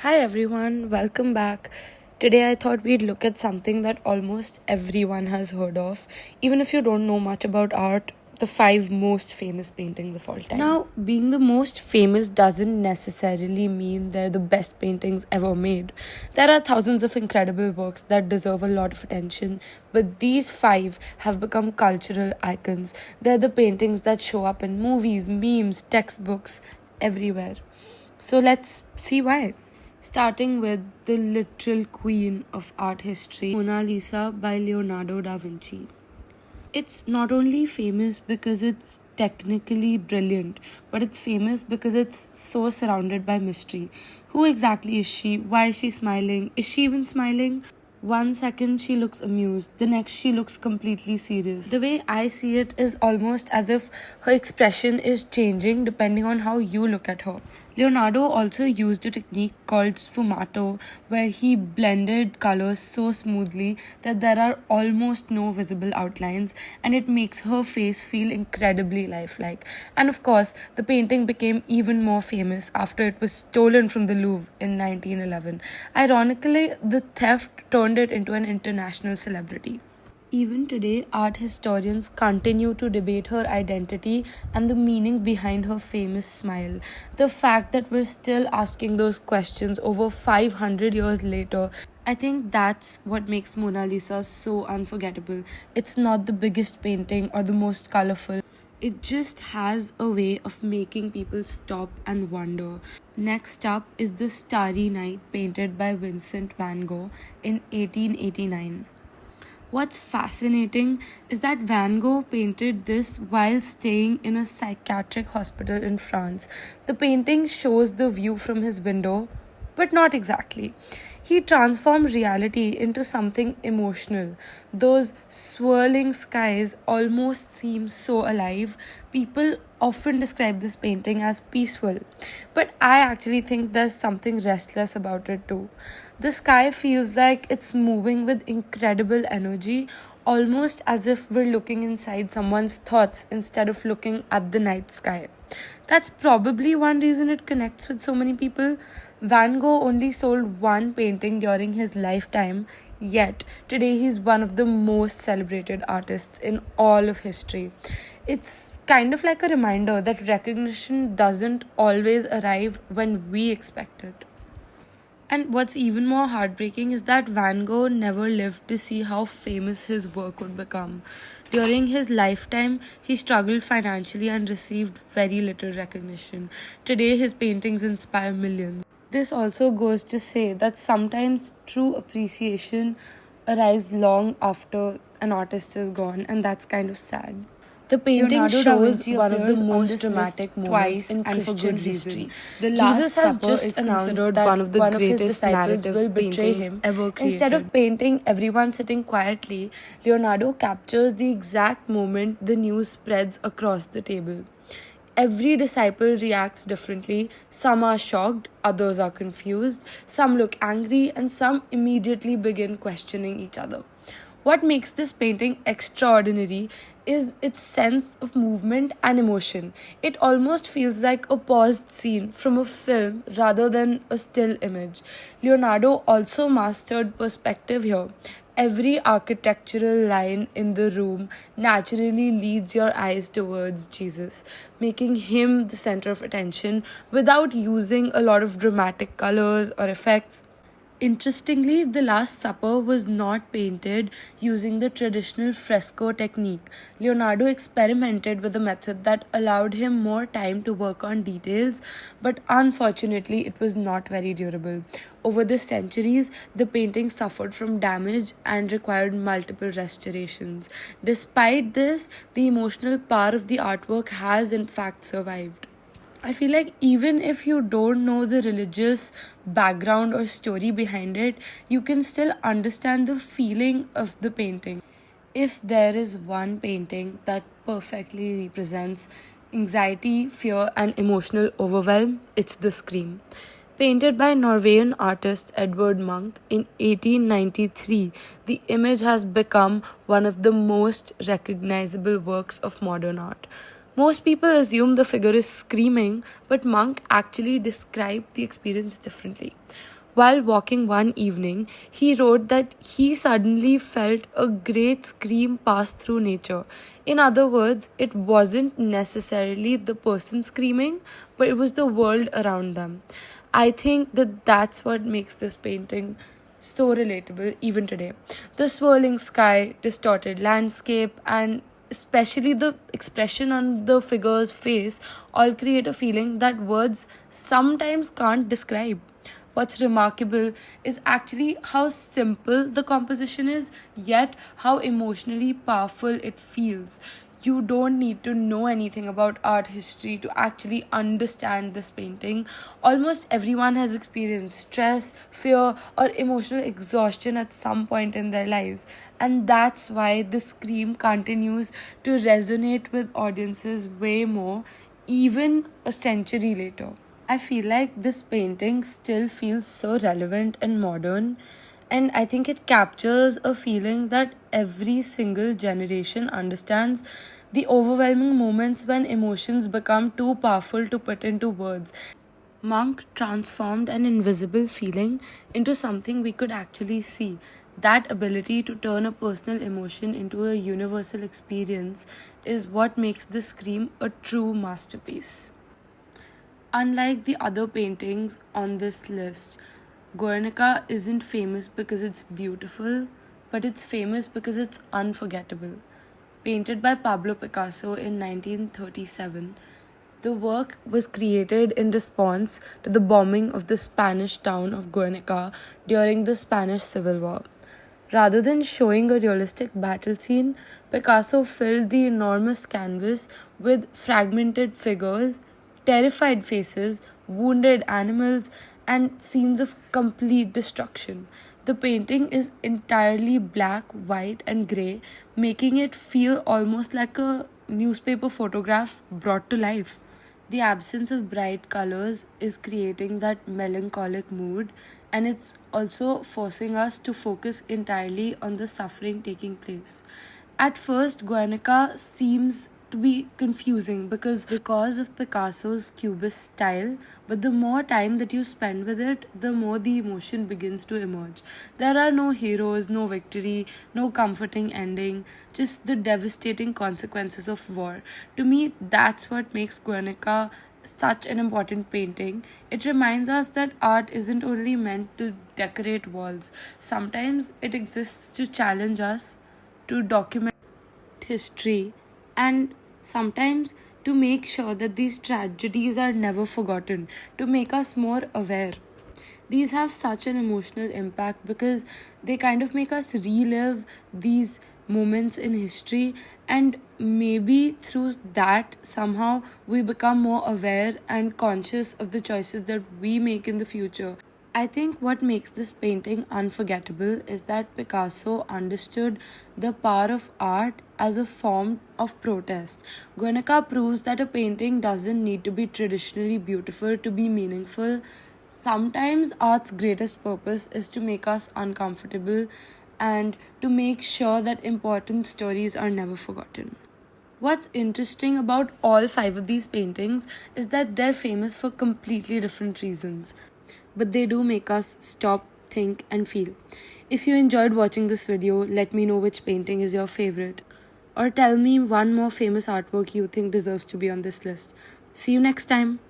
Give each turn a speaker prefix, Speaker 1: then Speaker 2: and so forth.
Speaker 1: Hi everyone, welcome back. Today I thought we'd look at something that almost everyone has heard of, even if you don't know much about art, the five most famous paintings of all time. Now, being the most famous doesn't necessarily mean they're the best paintings ever made. There are thousands of incredible works that deserve a lot of attention, but these five have become cultural icons. They're the paintings that show up in movies, memes, textbooks, everywhere. So let's see why. Starting with the literal queen of art history, Mona Lisa by Leonardo da Vinci. It's not only famous because it's technically brilliant, but it's famous because it's so surrounded by mystery. Who exactly is she? Why is she smiling? Is she even smiling? One second she looks amused, the next she looks completely serious. The way I see it is almost as if her expression is changing depending on how you look at her. Leonardo also used a technique called sfumato, where he blended colors so smoothly that there are almost no visible outlines, and it makes her face feel incredibly lifelike. And of course, the painting became even more famous after it was stolen from the Louvre in 1911. Ironically, the theft turned it into an international celebrity. Even today, art historians continue to debate her identity and the meaning behind her famous smile. The fact that we're still asking those questions over 500 years later, I think that's what makes Mona Lisa so unforgettable. It's not the biggest painting or the most colorful. It just has a way of making people stop and wonder. Next up is the Starry Night painted by Vincent van Gogh in 1889. What's fascinating is that Van Gogh painted this while staying in a psychiatric hospital in France. The painting shows the view from his window, but not exactly. He transformed reality into something emotional. Those swirling skies almost seem so alive. People often describe this painting as peaceful, but I actually think there's something restless about it too. The sky feels like it's moving with incredible energy, almost as if we're looking inside someone's thoughts instead of looking at the night sky. That's probably one reason it connects with so many people. Van Gogh only sold one painting during his lifetime, yet today he's one of the most celebrated artists in all of history. It's kind of like a reminder that recognition doesn't always arrive when we expect it. And what's even more heartbreaking is that Van Gogh never lived to see how famous his work would become. During his lifetime, he struggled financially and received very little recognition. Today, his paintings inspire millions. This also goes to say that sometimes true appreciation arrives long after an artist is gone, and that's kind of sad. The painting
Speaker 2: Leonardo da
Speaker 1: shows
Speaker 2: Vinci
Speaker 1: one of the
Speaker 2: appears on
Speaker 1: most
Speaker 2: this
Speaker 1: dramatic
Speaker 2: list
Speaker 1: moments
Speaker 2: twice
Speaker 1: in
Speaker 2: and for
Speaker 1: Christian
Speaker 2: good
Speaker 1: history.
Speaker 2: reason.
Speaker 1: The
Speaker 2: Jesus
Speaker 1: Last
Speaker 2: has
Speaker 1: Supper
Speaker 2: just
Speaker 1: is
Speaker 2: announced
Speaker 1: considered
Speaker 2: that
Speaker 1: one of the
Speaker 2: one of his
Speaker 1: greatest
Speaker 2: disciples
Speaker 1: narrative
Speaker 2: will betray
Speaker 1: paintings
Speaker 2: him.
Speaker 1: ever created.
Speaker 2: Instead of
Speaker 1: Painting everyone sitting quietly, Leonardo captures the exact moment the news spreads across the table. Every disciple reacts differently. Some are shocked, others are confused, some look angry, and some immediately begin questioning each other. What makes this painting extraordinary is its sense of movement and emotion. It almost feels like a paused scene from a film rather than a still image. Leonardo also mastered perspective here. Every architectural line in the room naturally leads your eyes towards Jesus, making him the center of attention without using a lot of dramatic colors or effects. Interestingly, the Last Supper was not painted using the traditional fresco technique. Leonardo experimented with a method that allowed him more time to work on details, but unfortunately, it was not very durable. Over the centuries, the painting suffered from damage and required multiple restorations. Despite this, the emotional power of the artwork has in fact survived. I feel like even if you don't know the religious background or story behind it, you can still understand the feeling of the painting. If there is one painting that perfectly represents anxiety, fear, and emotional overwhelm, it's The Scream. Painted by Norwegian artist Edvard Munch in 1893, the image has become one of the most recognizable works of modern art. Most people assume the figure is screaming, but Monk actually described the experience differently. While walking one evening, he wrote that he suddenly felt a great scream pass through nature. In other words, it wasn't necessarily the person screaming, but it was the world around them. I think that that's what makes this painting so relatable even today. The swirling sky, distorted landscape, and especially the expression on the figure's face all create a feeling that words sometimes can't describe. What's remarkable is actually how simple the composition is, yet how emotionally powerful it feels. You don't need to know anything about art history to actually understand this painting. Almost everyone has experienced stress, fear, or emotional exhaustion at some point in their lives, and that's why the scream continues to resonate with audiences way more, even a century later. I feel like this painting still feels so relevant and modern, and I think it captures a feeling that every single generation understands, the overwhelming moments when emotions become too powerful to put into words. Monk transformed an invisible feeling into something we could actually see. That ability to turn a personal emotion into a universal experience is what makes the Scream a true masterpiece. Unlike the other paintings on this list, Guernica isn't famous because it's beautiful, but it's famous because it's unforgettable. Painted by Pablo Picasso in 1937, the work was created in response to the bombing of the Spanish town of Guernica during the Spanish Civil War. Rather than showing a realistic battle scene, Picasso filled the enormous canvas with fragmented figures, terrified faces, wounded animals, and scenes of complete destruction. The painting is entirely black, white, and grey, making it feel almost like a newspaper photograph brought to life. The absence of bright colors is creating that melancholic mood, and it's also forcing us to focus entirely on the suffering taking place. At first, Guernica seems to be confusing because of Picasso's cubist style, but the more time that you spend with it, the more the emotion begins to emerge. There are no heroes, no victory, no comforting ending, just the devastating consequences of war. To me, that's what makes Guernica such an important painting. It reminds us that art isn't only meant to decorate walls. Sometimes it exists to challenge us, to document history, and sometimes to make sure that these tragedies are never forgotten, to make us more aware. These have such an emotional impact because they kind of make us relive these moments in history, and maybe through that somehow we become more aware and conscious of the choices that we make in the future. I think what makes this painting unforgettable is that Picasso understood the power of art as a form of protest. Guernica proves that a painting doesn't need to be traditionally beautiful to be meaningful. Sometimes art's greatest purpose is to make us uncomfortable and to make sure that important stories are never forgotten. What's interesting about all five of these paintings is that they're famous for completely different reasons, but they do make us stop, think, and feel. If you enjoyed watching this video, let me know which painting is your favorite, or tell me one more famous artwork you think deserves to be on this list. See you next time.